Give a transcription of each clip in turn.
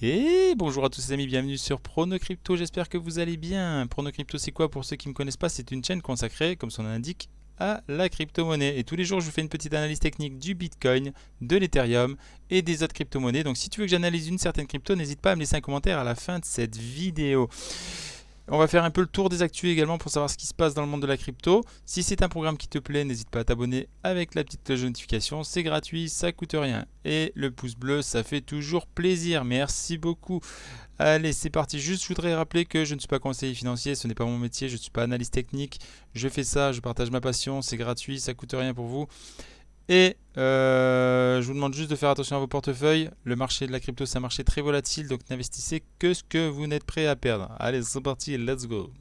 Et bonjour à tous les amis, bienvenue sur Pronocrypto, j'espère que vous allez bien. Pronocrypto c'est quoi pour ceux qui ne me connaissent pas? C'est une chaîne consacrée, comme son nom l'indique, à la crypto-monnaie. Et tous les jours je vous fais une petite analyse technique du Bitcoin, de l'Ethereum et des autres crypto-monnaies. Donc si tu veux que j'analyse une certaine crypto, n'hésite pas à me laisser un commentaire à la fin de cette vidéo. On va faire un peu le tour des actus également pour savoir ce qui se passe dans le monde de la crypto. Si c'est un programme qui te plaît, n'hésite pas à t'abonner avec la petite cloche de notification. C'est gratuit, ça coûte rien. Et le pouce bleu, ça fait toujours plaisir. Merci beaucoup. Allez, c'est parti. Juste, je voudrais rappeler que je ne suis pas conseiller financier, ce n'est pas mon métier, je ne suis pas analyste technique. Je fais ça, je partage ma passion, c'est gratuit, ça coûte rien pour vous. Et je vous demande juste de faire attention à vos portefeuilles. Le marché de la crypto, c'est un marché très volatile, donc n'investissez que ce que vous n'êtes prêt à perdre. Allez, c'est parti, let's go.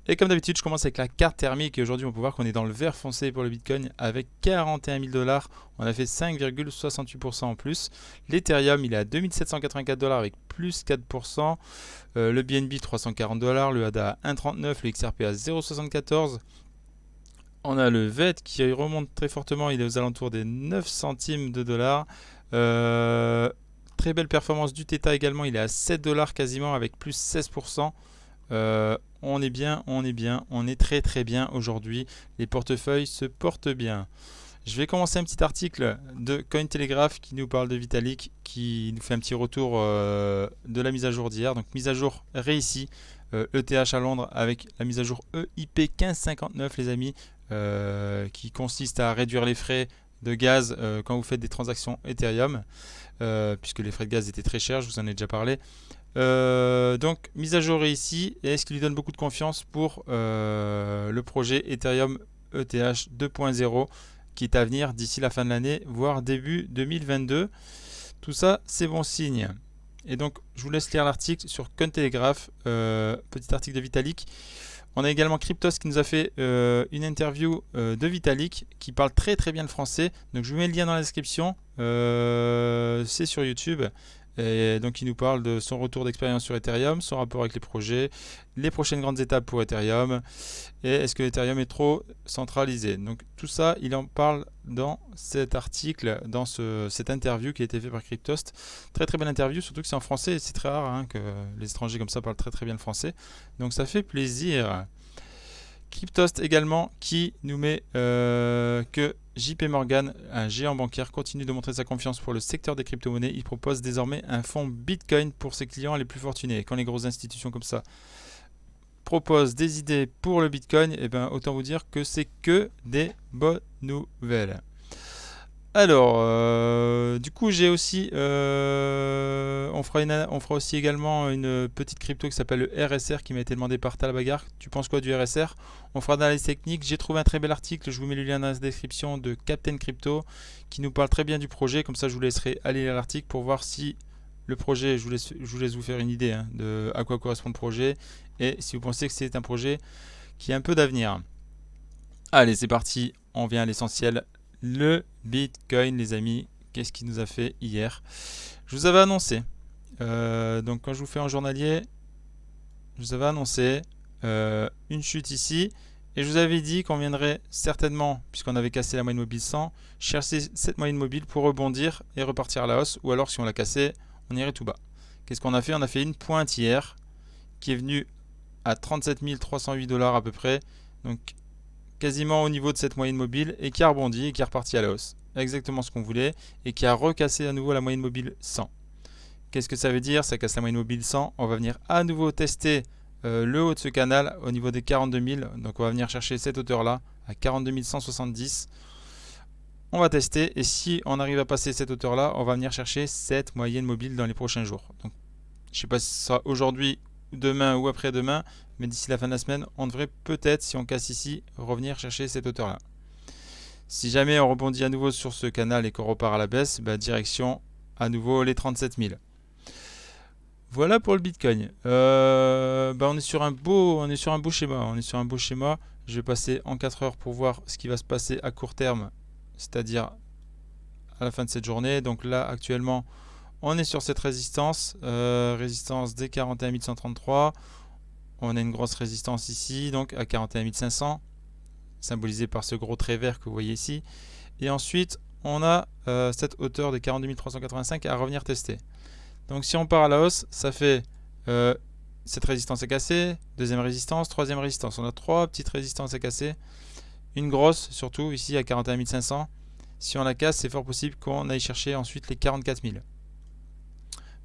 Et comme d'habitude, je commence avec la carte thermique. Et aujourd'hui, on peut voir qu'on est dans le vert foncé pour le Bitcoin avec 41 000 dollars. On a fait 5,68% en plus. L'Ethereum, il est à 2784 dollars avec plus 4%. Le BNB, 340 dollars. Le ADA à 1,39. Le XRP à 0,74. On a le VET qui remonte très fortement, il est aux alentours des 9 centimes de dollars. Très belle performance du Theta également, il est à 7 dollars quasiment avec plus 16%. On est bien, on est bien, on est très très bien aujourd'hui. Les portefeuilles se portent bien. Je vais commencer un petit article de Cointelegraph qui nous parle de Vitalik, qui nous fait un petit retour de la mise à jour d'hier. Donc mise à jour réussie, ETH à Londres avec la mise à jour EIP 1559 les amis, qui consiste à réduire les frais de gaz quand vous faites des transactions Ethereum, puisque les frais de gaz étaient très chers, je vous en ai déjà parlé. Donc mise à jour réussie, et ce qui lui donne beaucoup de confiance pour le projet Ethereum ETH 2.0 qui est à venir d'ici la fin de l'année, voire début 2022. Tout ça, c'est bon signe. Et donc, je vous laisse lire l'article sur Cointelegraph, petit article de Vitalik. On a également Cryptos qui nous a fait une interview de Vitalik qui parle très très bien le français. Donc, je vous mets le lien dans la description. C'est sur YouTube. Et donc il nous parle de son retour d'expérience sur Ethereum, son rapport avec les projets, les prochaines grandes étapes pour Ethereum, et est-ce que Ethereum est trop centralisé. Donc tout ça, il en parle dans cet article, dans cette interview qui a été faite par Cryptost. Très très belle interview, surtout que c'est en français, et c'est très rare hein, que les étrangers comme ça parlent très très bien le français. Donc ça fait plaisir. Cryptost également qui nous met que JP Morgan, un géant bancaire, continue de montrer sa confiance pour le secteur des crypto-monnaies. Il propose désormais un fonds Bitcoin pour ses clients les plus fortunés. Et quand les grosses institutions comme ça proposent des idées pour le Bitcoin, eh ben, autant vous dire que c'est que des bonnes nouvelles. Alors, du coup, j'ai aussi, on fera aussi également une petite crypto qui s'appelle le RSR qui m'a été demandé par Talbagar. Tu penses quoi du RSR? On fera d'analyse technique. J'ai trouvé un très bel article, je vous mets le lien dans la description de Captain Crypto qui nous parle très bien du projet. Comme ça, je vous laisserai aller lire l'article pour voir si le projet, je vous laisse vous faire une idée hein, de à quoi correspond le projet et si vous pensez que c'est un projet qui a un peu d'avenir. Allez, c'est parti, on vient à l'essentiel. Le Bitcoin, les amis, qu'est-ce qu'il nous a fait hier? Je vous avais annoncé, donc quand je vous fais en journalier, je vous avais annoncé une chute ici, et je vous avais dit qu'on viendrait certainement, puisqu'on avait cassé la moyenne mobile 100, chercher cette moyenne mobile pour rebondir et repartir à la hausse, ou alors si on l'a cassé, on irait tout bas. Qu'est-ce qu'on a fait? On a fait une pointe hier, qui est venue à 37 308 dollars à peu près, donc quasiment au niveau de cette moyenne mobile et qui a rebondi et qui est reparti à la hausse. Exactement ce qu'on voulait et qui a recassé à nouveau la moyenne mobile 100. Qu'est-ce que ça veut dire? Ça casse la moyenne mobile 100. On va venir à nouveau tester le haut de ce canal au niveau des 42 000. Donc on va venir chercher cette hauteur-là à 42 170. On va tester et si on arrive à passer cette hauteur-là, on va venir chercher cette moyenne mobile dans les prochains jours. Donc, je ne sais pas si ce sera aujourd'hui, demain ou après-demain, mais d'ici la fin de la semaine, on devrait peut-être, si on casse ici, revenir chercher cette hauteur-là. Si jamais on rebondit à nouveau sur ce canal et qu'on repart à la baisse, bah, direction à nouveau les 37 000. Voilà pour le Bitcoin. On est sur un beau schéma. Je vais passer en 4 heures pour voir ce qui va se passer à court terme, c'est-à-dire à la fin de cette journée. Donc là, actuellement, on est sur cette résistance, résistance des 41 133. On a une grosse résistance ici, donc à 41 500, symbolisée par ce gros trait vert que vous voyez ici. Et ensuite, on a cette hauteur de 42 385 à revenir tester. Donc si on part à la hausse, ça fait cette résistance est cassée, deuxième résistance, troisième résistance. On a 3 petites résistances à casser, une grosse surtout ici à 41 500. Si on la casse, c'est fort possible qu'on aille chercher ensuite les 44 000.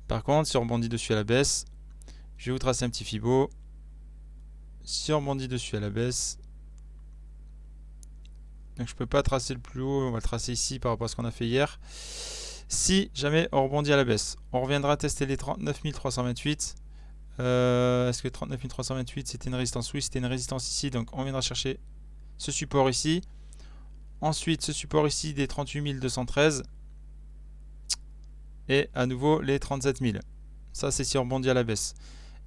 Par contre, si on rebondit dessus à la baisse, je vais vous tracer un petit Fibo. Si on rebondit dessus à la baisse, donc je ne peux pas tracer le plus haut, on va le tracer ici par rapport à ce qu'on a fait hier. Si jamais on rebondit à la baisse, on reviendra tester les 39 328. Est-ce que 39 328 c'était une résistance? Oui, c'était une résistance ici, donc on viendra chercher ce support ici. Ensuite, ce support ici des 38 213. Et à nouveau les 37 000. Ça, c'est si on rebondit à la baisse.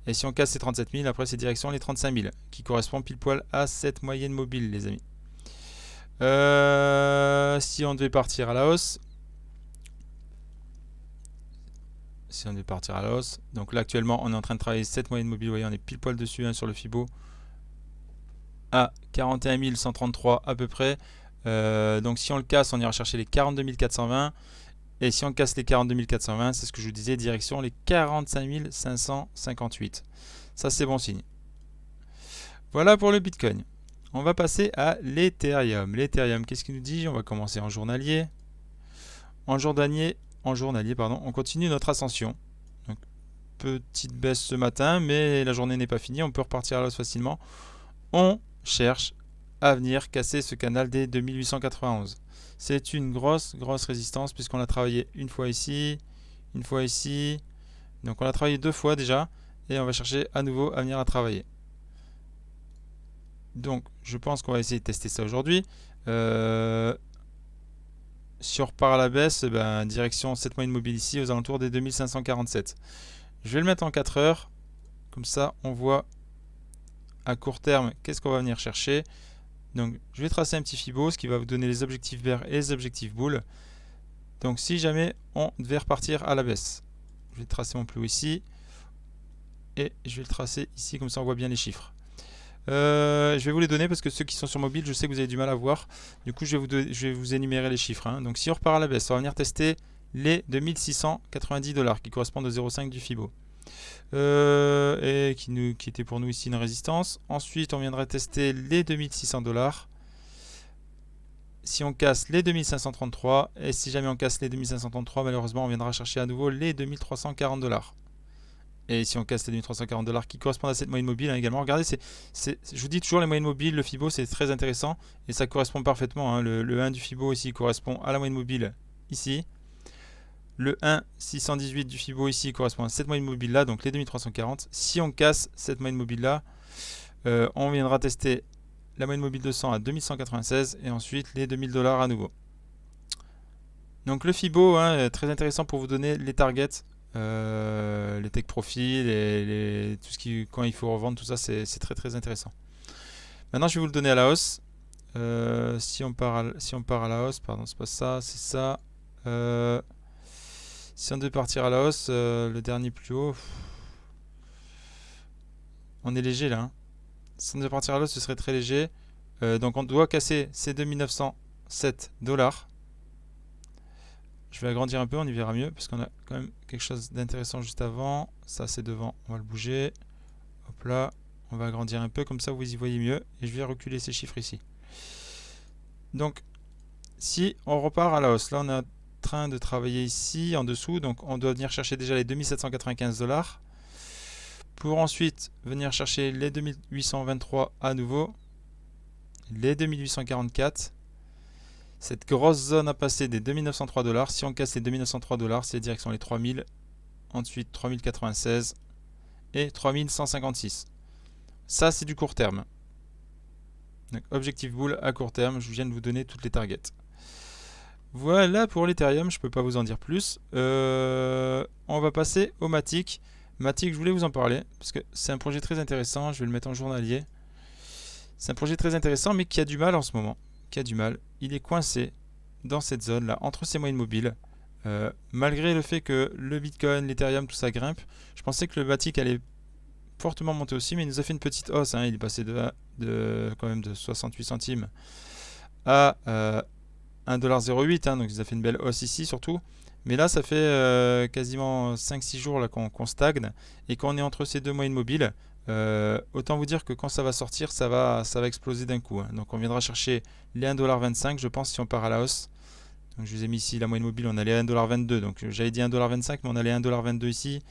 Et si on casse ces 37 000, après c'est direction les 35 000, qui correspond pile poil à cette moyenne mobile, les amis. Si on devait partir à la hausse, donc là actuellement on est en train de travailler cette moyenne mobile, vous voyez on est pile poil dessus sur le Fibo à 41 133 à peu près. Donc si on le casse, on ira chercher les 42 420. Et si on casse les 42 420, c'est ce que je vous disais, direction les 45 558. Ça, c'est bon signe. Voilà pour le Bitcoin. On va passer à l'Ethereum. L'Ethereum, qu'est-ce qu'il nous dit? On va commencer en journalier. En journalier, on continue notre ascension. Donc, petite baisse ce matin, mais la journée n'est pas finie. On peut repartir à la hausse facilement. On cherche à venir casser ce canal des 2891. C'est une grosse résistance puisqu'on l'a travaillé une fois ici. Donc on l'a travaillé 2 fois déjà et on va chercher à nouveau à venir à travailler. Donc je pense qu'on va essayer de tester ça aujourd'hui. Si on repart à la baisse, direction cette moyenne mobile ici aux alentours des 2547. Je vais le mettre en 4 heures. Comme ça on voit à court terme qu'est-ce qu'on va venir chercher. Donc je vais tracer un petit Fibo, ce qui va vous donner les objectifs verts et les objectifs boules. Donc si jamais on devait repartir à la baisse, je vais tracer mon plus haut ici et je vais le tracer ici, comme ça on voit bien les chiffres. Je vais vous les donner parce que ceux qui sont sur mobile, je sais que vous avez du mal à voir. Du coup je vais vous énumérer les chiffres. Donc si on repart à la baisse, on va venir tester les 2690 $ qui correspondent au 0,5 du Fibo. Et qui était pour nous ici une résistance. Ensuite on viendrait tester les 2600 $. Si on casse les 2533, et si jamais on casse les 2533, malheureusement on viendra chercher à nouveau les 2340 $. Et si on casse les 2340 $ qui correspondent à cette moyenne mobile également, regardez, je vous dis toujours les moyennes mobiles, le Fibo c'est très intéressant et ça correspond parfaitement. Le 1 du Fibo ici correspond à la moyenne mobile ici. Le 1,618 du Fibo ici correspond à cette moyenne mobile là, donc les 2340. Si on casse cette moyenne mobile là, on viendra tester la moyenne mobile 200 à 2196 et ensuite les 2000 $ à nouveau. Donc le Fibo, très intéressant pour vous donner les targets, les take profits, tout ce qui, quand il faut revendre, tout ça c'est très intéressant. Maintenant je vais vous le donner à la hausse. Si on part à la hausse, pardon, c'est pas ça, c'est ça. Si on devait partir à la hausse, le dernier plus haut, on est léger là. Si on devait partir à la hausse, ce serait très léger. Donc on doit casser ces 2907 $. Je vais agrandir un peu, on y verra mieux, parce qu'on a quand même quelque chose d'intéressant juste avant. Ça c'est devant, on va le bouger. Hop là, on va agrandir un peu, comme ça vous y voyez mieux. Et je vais reculer ces chiffres ici. Donc, si on repart à la hausse, là on est en train de travailler ici, en dessous. Donc on doit venir chercher déjà les 2795 $. Pour ensuite venir chercher les 2823 à nouveau. Les 2844. Cette grosse zone à passer des 2903 $. Si on casse les 2903 $, c'est direction les 3000. Ensuite 3096 et 3156. Ça c'est du court terme. Donc objectif boule à court terme, je viens de vous donner toutes les targets. Voilà pour l'Ethereum, je ne peux pas vous en dire plus. On va passer au Matic. Matic, je voulais vous en parler parce que c'est un projet très intéressant. Je vais le mettre en journalier. C'est un projet très intéressant, mais qui a du mal en ce moment. Il est coincé dans cette zone là, entre ces moyennes mobiles. Malgré le fait que le Bitcoin, l'Ethereum, tout ça grimpe, je pensais que le Matic allait fortement monter aussi, mais il nous a fait une petite hausse. Il est passé quand même de 68 centimes à 1,08$, hein, donc ça fait une belle hausse ici surtout. Mais là, ça fait quasiment 5-6 jours là, qu'on stagne et qu'on est entre ces deux moyennes mobiles. Autant vous dire que quand ça va sortir, ça va exploser d'un coup, hein. Donc on viendra chercher les 1,25$, je pense, si on part à la hausse. Donc je vous ai mis ici la moyenne mobile, on allait à 1,22$. Donc j'avais dit 1,25$, mais on allait à 1,22$ ici.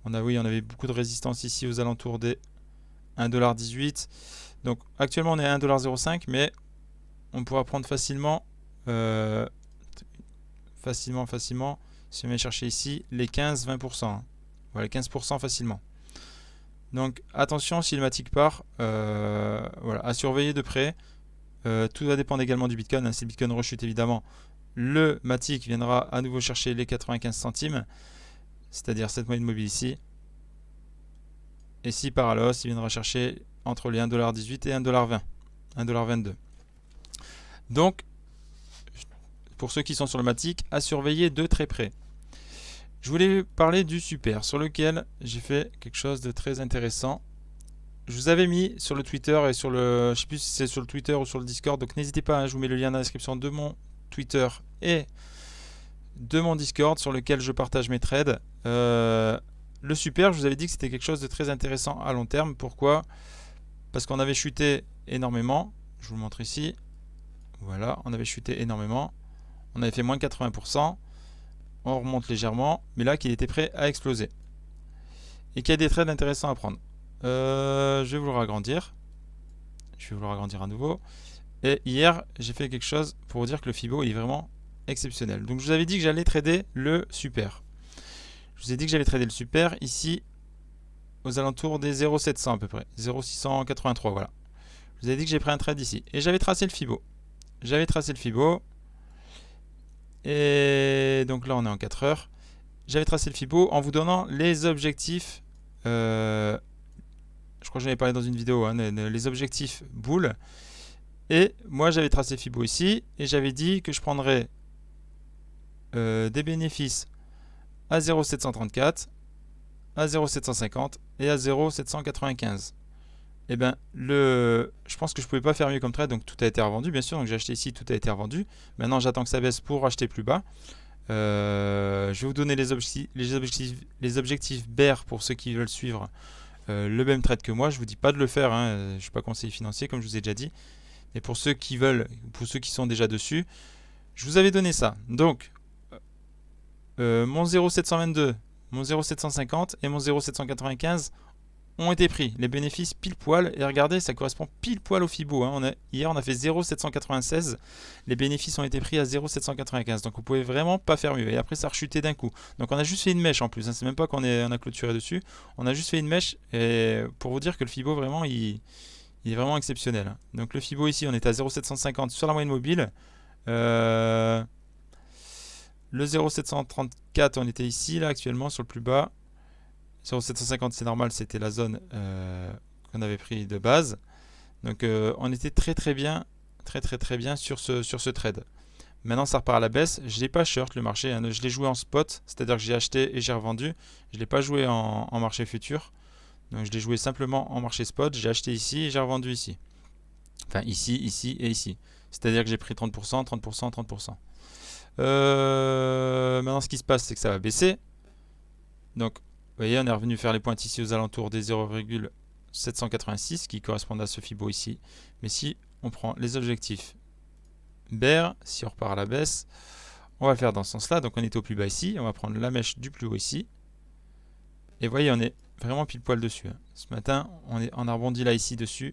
On avait beaucoup de résistance ici aux alentours des 1,18$. Donc actuellement on est à 1,05$, mais on pourra prendre facilement, si on vient chercher ici les 15-20%, hein. Voilà, 15% facilement. Donc attention, si le Matic part, voilà, à surveiller de près. Tout va dépendre également du Bitcoin, hein. Si le Bitcoin rechute évidemment, le Matic viendra à nouveau chercher les 95 centimes, c'est-à-dire cette moyenne mobile ici. Et si par à la hausse, il viendra chercher entre les 1,18$ et 1,20$, 1,22$. Donc, pour ceux qui sont sur le Matic, à surveiller de très près. Je voulais parler du Super, sur lequel j'ai fait quelque chose de très intéressant. Je vous avais mis sur le Twitter et sur le... Je ne sais plus si c'est sur le Twitter ou sur le Discord, donc n'hésitez pas, hein, je vous mets le lien dans la description de mon Twitter et de mon Discord sur lequel je partage mes trades. Le Super, je vous avais dit que c'était quelque chose de très intéressant à long terme. Pourquoi ? Parce qu'on avait chuté énormément. Je vous le montre ici. Voilà, on avait chuté énormément. On avait fait moins 80%. On remonte légèrement, mais là qu'il était prêt à exploser. Et qu'il y a des trades intéressants à prendre. Je vais vous le ragrandir. Je vais vous le ragrandir à nouveau. Et hier, j'ai fait quelque chose pour vous dire que le Fibo il est vraiment exceptionnel. Donc je vous avais dit que j'allais trader le Super. Je vous ai dit que j'allais trader le Super ici aux alentours des 0,700 à peu près. 0,683, voilà. Je vous ai dit que j'ai pris un trade ici. Et j'avais tracé le Fibo. Et donc là, on est en 4 heures. J'avais tracé le Fibo en vous donnant les objectifs. Je crois que j'en avais parlé dans une vidéo, hein, les objectifs boule. Et moi, j'avais tracé Fibo ici. Et j'avais dit que je prendrais des bénéfices à 0,734, à 0,750 et à 0,795. Et ben, je pense que je pouvais pas faire mieux comme trade, donc tout a été revendu, bien sûr. Donc j'ai acheté ici, tout a été revendu. Maintenant, j'attends que ça baisse pour acheter plus bas. Je vais vous donner les objectifs bear pour ceux qui veulent suivre le même trade que moi. Je vous dis pas de le faire, hein. Je suis pas conseiller financier, comme je vous ai déjà dit. Mais pour ceux qui veulent, pour ceux qui sont déjà dessus, je vous avais donné ça. Donc, mon 0,722, mon 0,750 et mon 0,795 ont été pris. Les bénéfices pile poil. Et regardez, ça correspond pile poil au Fibo, hein. Hier, on a fait 0,796. Les bénéfices ont été pris à 0,795. Donc, vous pouvez vraiment pas faire mieux. Et après, ça a rechuté d'un coup. Donc, on a juste fait une mèche en plus, hein. C'est même pas qu'on a clôturé dessus. On a juste fait une mèche. Et pour vous dire que le Fibo, vraiment, il est vraiment exceptionnel, hein. Donc, le Fibo ici, on est à 0,750 sur la moyenne mobile. Le 0,734, on était ici, là, actuellement, sur le plus bas. 0,750, c'est normal, c'était la zone qu'on avait pris de base. Donc, on était très bien sur ce trade. Maintenant, ça repart à la baisse. Je ne l'ai pas short le marché, hein. Je l'ai joué en spot, c'est-à-dire que j'ai acheté et j'ai revendu. Je ne l'ai pas joué en marché futur. Donc, je l'ai joué simplement en marché spot. J'ai acheté ici et j'ai revendu ici. Enfin, ici et ici. C'est-à-dire que j'ai pris 30%, 30%, 30%. Maintenant, ce qui se passe, c'est que ça va baisser. Donc, vous voyez, on est revenu faire les pointes ici aux alentours des 0,786 qui correspondent à ce Fibo ici. Mais si on prend les objectifs bear, si on repart à la baisse, on va le faire dans ce sens-là. Donc, on était au plus bas ici. On va prendre la mèche du plus haut ici. Et vous voyez, on est vraiment pile poil dessus, hein. Ce matin, on a rebondi là ici dessus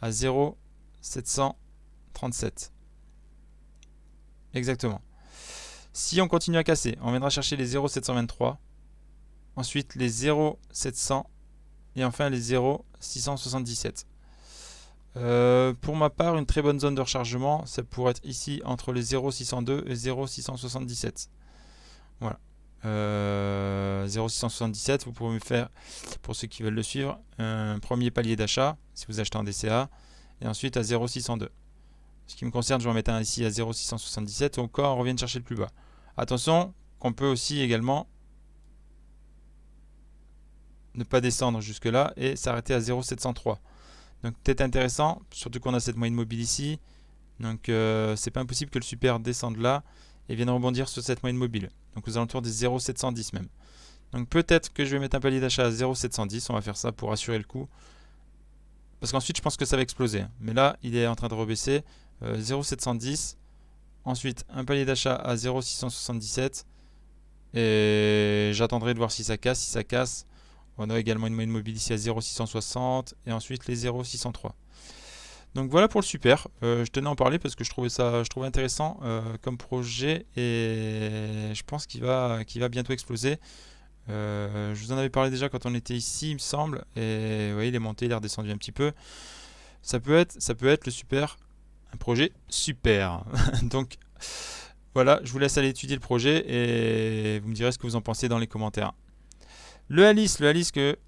à 0,737. Exactement. Si on continue à casser, on viendra chercher les 0,723. Ensuite les 0,700 et enfin les 0,677. Pour ma part, une très bonne zone de rechargement, ça pourrait être ici entre les 0,602 et 0,677. Voilà. 0,677, vous pouvez me faire, pour ceux qui veulent le suivre, un premier palier d'achat si vous achetez en DCA et ensuite à 0,602. Ce qui me concerne, je vais en mettre un ici à 0,677 et encore on revient chercher le plus bas. Attention, qu'on peut aussi également ne pas descendre jusque là et s'arrêter à 0,703. Donc peut-être intéressant, surtout qu'on a cette moyenne mobile ici. Donc c'est pas impossible que le super descende là et vienne rebondir sur cette moyenne mobile. Donc aux alentours des 0,710 même. Donc peut-être que je vais mettre un palier d'achat à 0,710. On va faire ça pour assurer le coup. Parce qu'ensuite je pense que ça va exploser. Mais là il est en train de rebaisser. 0,710. Ensuite un palier d'achat à 0,677. Et j'attendrai de voir si ça casse. Si ça casse, on a également une moyenne mobile ici à 0,660. Et ensuite les 0,603. Donc voilà pour le super. Je tenais à en parler parce que je trouvais intéressant comme projet et je pense qu'il va bientôt exploser. Je vous en avais parlé déjà quand on était ici, il me semble. Et vous voyez, il est monté, il est redescendu un petit peu. Ça peut être le super, un projet super. Donc voilà, je vous laisse aller étudier le projet et vous me direz ce que vous en pensez dans les commentaires. Le Alice que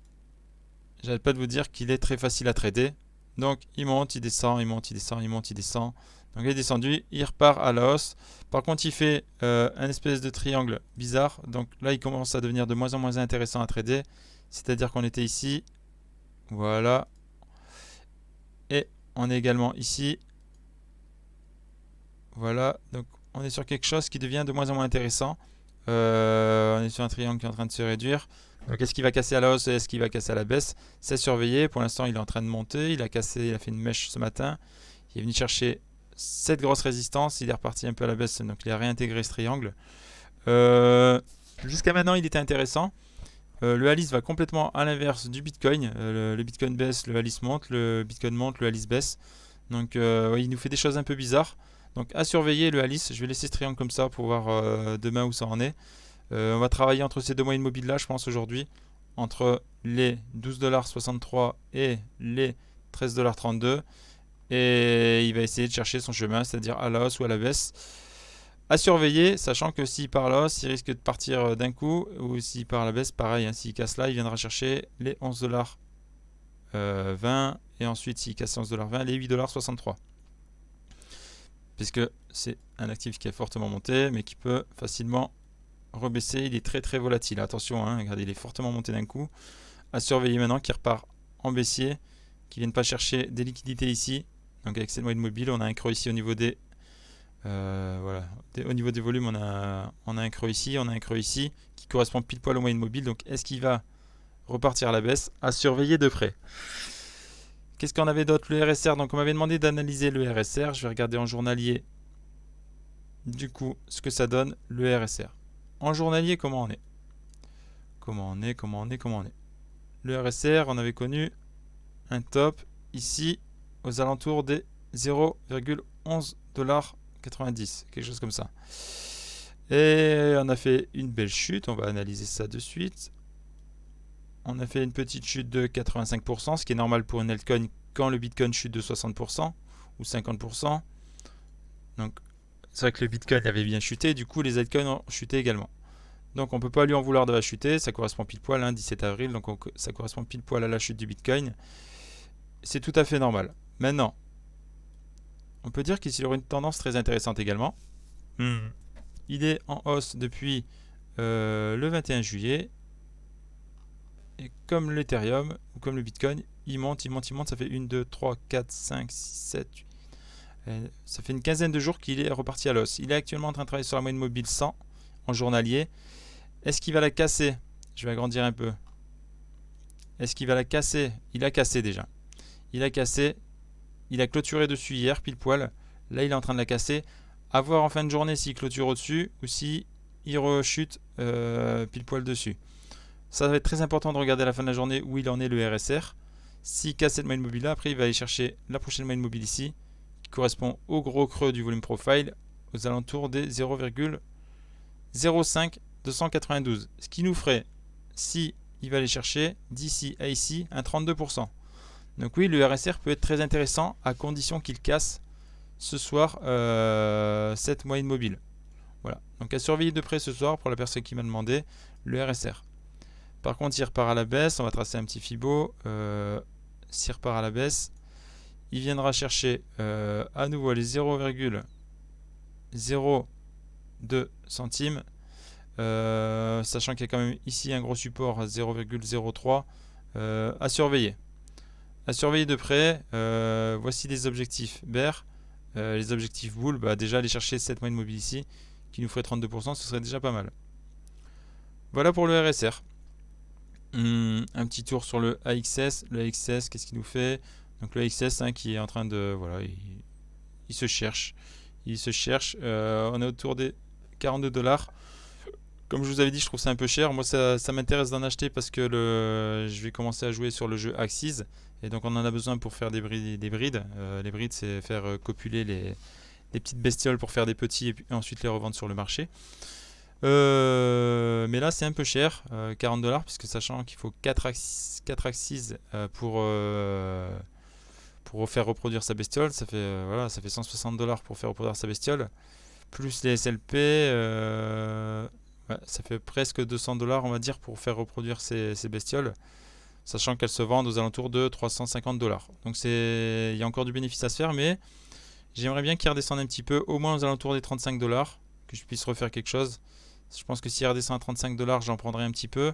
j'arrête pas de vous dire qu'il est très facile à trader. Donc il monte, il descend, il monte, il descend, il monte, il descend. Donc il est descendu, il repart à la hausse. Par contre il fait un espèce de triangle bizarre. Donc là il commence à devenir de moins en moins intéressant à trader. C'est-à-dire qu'on était ici. Voilà. Et on est également ici. Voilà. Donc on est sur quelque chose qui devient de moins en moins intéressant. On est sur un triangle qui est en train de se réduire. Donc est-ce qu'il va casser à la hausse et est-ce qu'il va casser à la baisse? C'est surveillé. Pour l'instant, il est en train de monter. Il a fait une mèche ce matin. Il est venu chercher cette grosse résistance. Il est reparti un peu à la baisse. Donc il a réintégré ce triangle. Jusqu'à maintenant, il était intéressant. Le Alice va complètement à l'inverse du Bitcoin. Le Bitcoin baisse, le Alice monte. Le Bitcoin monte, le Alice baisse. Donc il nous fait des choses un peu bizarres. Donc à surveiller le Alice. Je vais laisser ce triangle comme ça pour voir demain où ça en est. On va travailler entre ces deux moyennes mobiles là, je pense, aujourd'hui. Entre les 12,63$ et les 13,32$. Et il va essayer de chercher son chemin, c'est-à-dire à la hausse ou à la baisse. À surveiller, sachant que s'il part à la hausse, il risque de partir d'un coup. Ou s'il part à la baisse, pareil, hein, s'il casse là, il viendra chercher les 11,20$. Et ensuite, s'il casse les 11,20$, les 8,63$. Puisque c'est un actif qui a fortement monté, mais qui peut facilement rebaisser. Il est très très volatile. Attention, hein, regardez, il est fortement monté d'un coup. À surveiller maintenant qu'il repart en baissier, qu'il ne vienne pas chercher des liquidités ici. Donc avec cette moyenne mobile, on a un creux ici au niveau des voilà. Au niveau des volumes, on a un creux ici, on a un creux ici qui correspond pile poil aux moyennes mobiles. Donc est-ce qu'il va repartir à la baisse? À surveiller de près. Qu'est-ce qu'on avait d'autre? Le RSR. Donc on m'avait demandé d'analyser le RSR. Je vais regarder en journalier du coup ce que ça donne le RSR. En journalier, comment on est? Comment on est? Le RSR, on avait connu un top ici aux alentours des 0,11,90$, quelque chose comme ça. Et on a fait une belle chute, on va analyser ça de suite. On a fait une petite chute de 85%, ce qui est normal pour une altcoin quand le Bitcoin chute de 60% ou 50%. Donc c'est vrai que le Bitcoin avait bien chuté, du coup les altcoins ont chuté également. Donc on ne peut pas lui en vouloir de la chuter, ça correspond pile poil, 17 avril, donc ça correspond pile poil à la chute du Bitcoin. C'est tout à fait normal. Maintenant, on peut dire qu'il aura une tendance très intéressante également. Il est en hausse depuis le 21 juillet. Et comme l'Ethereum ou comme le Bitcoin, il monte, ça fait 1, 2, 3, 4, 5, 6, 7, 8. Ça fait une quinzaine de jours qu'il est reparti à l'os. Il est actuellement en train de travailler sur la moyenne mobile 100 en journalier. Est-ce qu'il va la casser? Je vais agrandir un peu. Est-ce qu'il va la casser? Il a cassé déjà. Il a cassé. Il a clôturé dessus hier, pile poil. Là, il est en train de la casser. À voir en fin de journée s'il clôture au-dessus ou s'il rechute pile poil dessus. Ça va être très important de regarder à la fin de la journée où il en est le RSR. S'il casse cette moyenne mobile là, après il va aller chercher la prochaine moyenne mobile ici, qui correspond au gros creux du volume profile, aux alentours des 0,05292. Ce qui nous ferait, si il va aller chercher d'ici à ici, un 32%. Donc oui, le RSR peut être très intéressant à condition qu'il casse ce soir cette moyenne mobile. Voilà. Donc à surveiller de près ce soir pour la personne qui m'a demandé le RSR. Par contre, s'il repart à la baisse, on va tracer un petit Fibo. S'il repart à la baisse, il viendra chercher à nouveau les 0,02 centimes. Sachant qu'il y a quand même ici un gros support à 0,03 à surveiller. À surveiller de près. Voici les objectifs bear. Les objectifs boules, bah, déjà aller chercher cette moyenne mobile ici, qui nous ferait 32%, ce serait déjà pas mal. Voilà pour le RSR. Un petit tour sur le AXS. Le AXS, qu'est-ce qu'il nous fait? Donc le AXS qui est en train de... Voilà, il se cherche. Il se cherche. On est autour des 42 $. Comme je vous avais dit, je trouve ça un peu cher. Moi, ça m'intéresse d'en acheter parce que je vais commencer à jouer sur le jeu Axis. Et donc, on en a besoin pour faire des brides. Les brides, c'est faire copuler les petites bestioles pour faire des petits et puis ensuite les revendre sur le marché. Mais là, c'est un peu cher, 40 $, puisque sachant qu'il faut 4 Axis pour faire reproduire sa bestiole. Ça fait, voilà, ça fait 160 $ pour faire reproduire sa bestiole. Plus les SLP, ouais, ça fait presque 200 $, on va dire, pour faire reproduire ces bestioles, sachant qu'elles se vendent aux alentours de 350 $. Donc il y a encore du bénéfice à se faire, mais j'aimerais bien qu'il redescende un petit peu, au moins aux alentours des 35 $, que je puisse refaire quelque chose. Je pense que s'il redescend à 35 $, j'en prendrai un petit peu,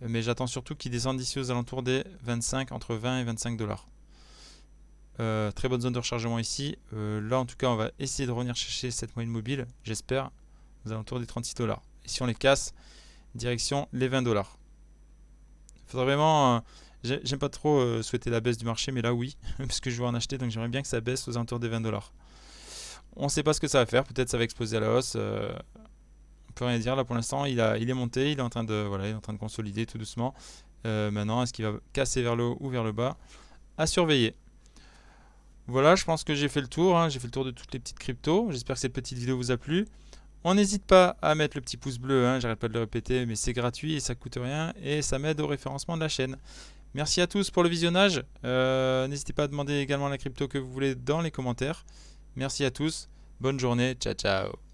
mais j'attends surtout qu'il descende d'ici aux alentours des 25, entre 20 et 25 $. Très bonne zone de rechargement ici. Là, en tout cas, on va essayer de revenir chercher cette moyenne mobile, j'espère, aux alentours des 36 $. Et si on les casse, direction les 20 $. Faudrait vraiment... j'aime pas trop souhaiter la baisse du marché, mais là, oui, parce que je veux en acheter, donc j'aimerais bien que ça baisse aux alentours des 20 $. On sait pas ce que ça va faire, peut-être ça va exploser à la hausse. On peut rien dire, là pour l'instant, il est monté, il est en train de consolider tout doucement. Maintenant, est-ce qu'il va casser vers le haut ou vers le bas? À surveiller. Voilà, je pense que j'ai fait le tour, j'ai fait le tour de toutes les petites cryptos. J'espère que cette petite vidéo vous a plu. On n'hésite pas à mettre le petit pouce bleu, j'arrête pas de le répéter, mais c'est gratuit et ça coûte rien et ça m'aide au référencement de la chaîne. Merci à tous pour le visionnage. N'hésitez pas à demander également la crypto que vous voulez dans les commentaires. Merci à tous, bonne journée, ciao ciao.